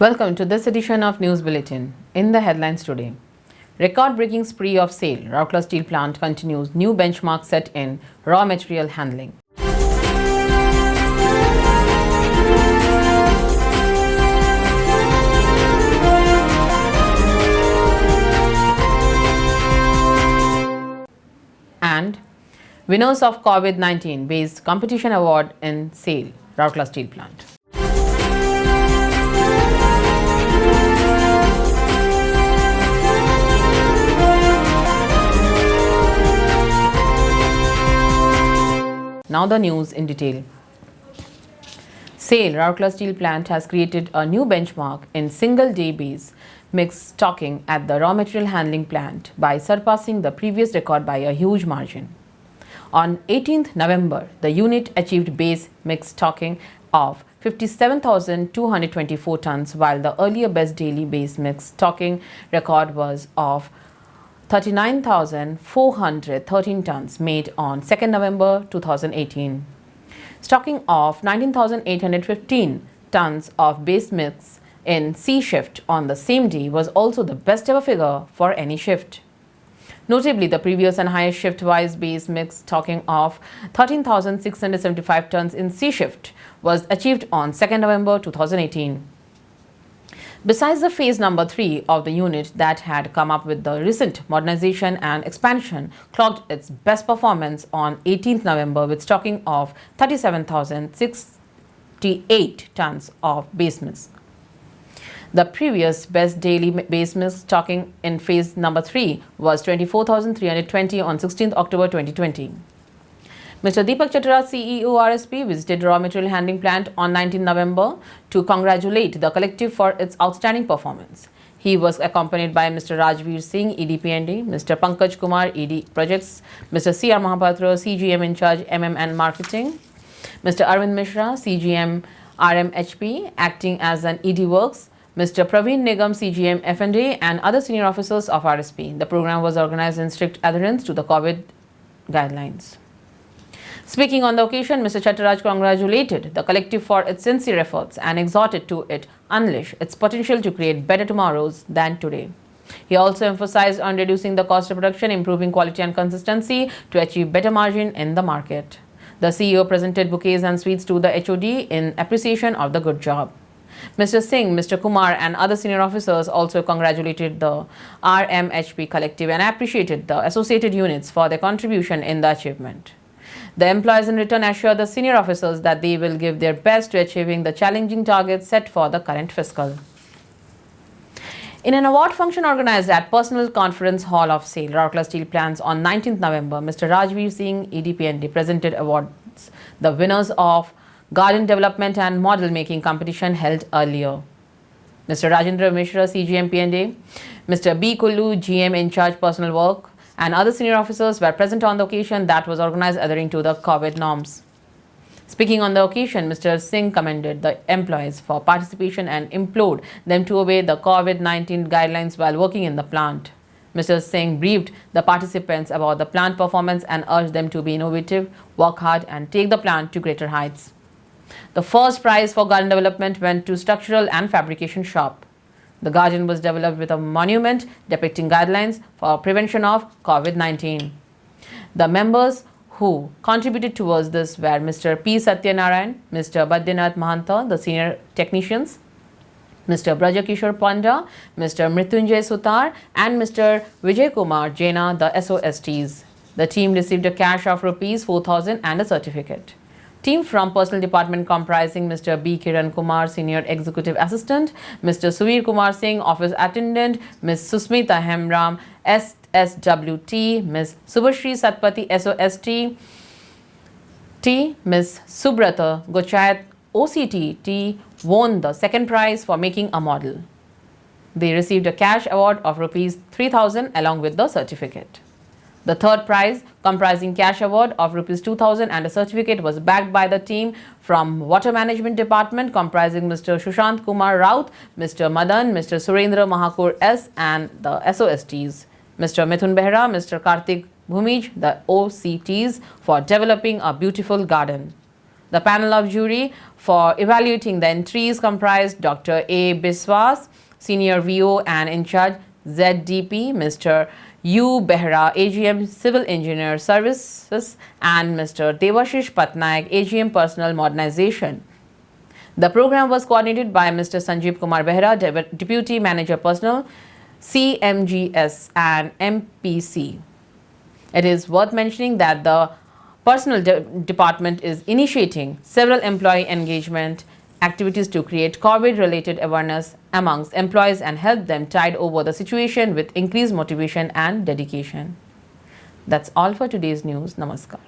Welcome to this edition of News Bulletin. In the headlines today, record-breaking spree of sale. Rourkela Steel Plant continues. New benchmark set in raw material handling. And winners of COVID-19 based competition award in sale. Rourkela Steel Plant. Now the news in detail. SAIL, Rourkela Steel Plant, has created a new benchmark in single-day base mix stocking at the raw material handling plant by surpassing the previous record by a huge margin. On 18th November, the unit achieved base mix stocking of 57,224 tons, while the earlier best daily base mix stocking record was of 39,413 tons made on 2nd November 2018. Stocking of 19,815 tons of base mix in C shift on the same day was also the best ever figure for any shift. Notably, the previous and highest shift-wise base mix stocking of 13,675 tons in C shift was achieved on 2nd November 2018. Besides the phase number 3 of the unit that had come up with the recent modernization and expansion clocked its best performance on 18th November with stocking of 37,068 tons of base mix. The previous best daily base mix stocking in phase number 3 was 24,320 on 16th October 2020. Mr. Deepak Chattaraj, CEO RSP, visited raw material handling plant on 19 November to congratulate the collective for its outstanding performance. He was accompanied by Mr. Rajveer Singh, ED&P&D, Mr. Pankaj Kumar, ED Projects, Mr. C.R. Mahapatra, CGM in charge MM and Marketing, Mr. Arvind Mishra, CGM RMHP, acting as an ED Works, Mr. Praveen Nigam, CGM F&A, and other senior officers of RSP. The program was organized in strict adherence to the COVID guidelines. Speaking on the occasion, Mr. Chattaraj congratulated the collective for its sincere efforts and exhorted to it unleash its potential to create better tomorrows than today. He also emphasized on reducing the cost of production, improving quality and consistency to achieve better margin in the market. The CEO presented bouquets and sweets to the HOD in appreciation of the good job. Mr. Singh, Mr. Kumar and other senior officers also congratulated the RMHP collective and appreciated the associated units for their contribution in the achievement. The employees in return assured the senior officers that they will give their best to achieving the challenging targets set for the current fiscal. In an award function organized at Personal Conference Hall of SAIL, Rourkela Steel Plants on 19th November, Mr. Rajveer Singh, ED&P&D, presented awards the winners of Garden Development and Model Making competition held earlier. Mr. Rajendra Mishra, CGM-P&A, Mr. B. Kullu, GM in charge Personal Work, and other senior officers were present on the occasion that was organized adhering to the COVID norms. Speaking on the occasion, Mr. Singh commended the employees for participation and implored them to obey the COVID-19 guidelines while working in the plant. Mr. Singh briefed the participants about the plant performance and urged them to be innovative, work hard, and take the plant to greater heights. The first prize for garden development went to Structural and Fabrication Shop. The garden was developed with a monument depicting guidelines for prevention of COVID-19. The members who contributed towards this were Mr. P. Satyanarayan, Mr. Badrinath Mahanta, the senior technicians, Mr. Brajakishore Panda, Mr. Mrityunjay Sutar, and Mr. Vijay Kumar Jaina, the SOSTs. The team received a cash of Rs 4,000 and a certificate. Team from Personal Department comprising Mr. B. Kiran Kumar, Senior Executive Assistant, Mr. Suvir Kumar Singh, Office Attendant, Ms. Susmita Hemram, SSWT, Ms. Subhashri Satpati, SOST, Ms. Subrata Gochayat, OCT, won the second prize for making a model. They received a cash award of Rs 3,000 along with the certificate. The third prize, comprising cash award of Rs 2,000 and a certificate, was backed by the team from Water Management Department comprising Mr. Sushant Kumar Raut, Mr. Madan, Mr. Surendra Mahakur S. and the SOSTs, Mr. Mithun Behra, Mr. Kartik Bhumij, the OCTs, for developing a beautiful garden. The panel of jury for evaluating the entries comprised Dr. A. Biswas, Senior VO and in charge ZDP, Mr. U. Behra, AGM Civil Engineer Services, and Mr. Devashish Patnaik, AGM Personnel Modernization. The program was coordinated by Mr. Sanjeev Kumar Behra, Deputy Manager Personnel, CMGS and MPC. It is worth mentioning that the Personnel Department is initiating several employee engagement activities to create COVID-related awareness amongst employees and help them tide over the situation with increased motivation and dedication. That's all for today's news. Namaskar.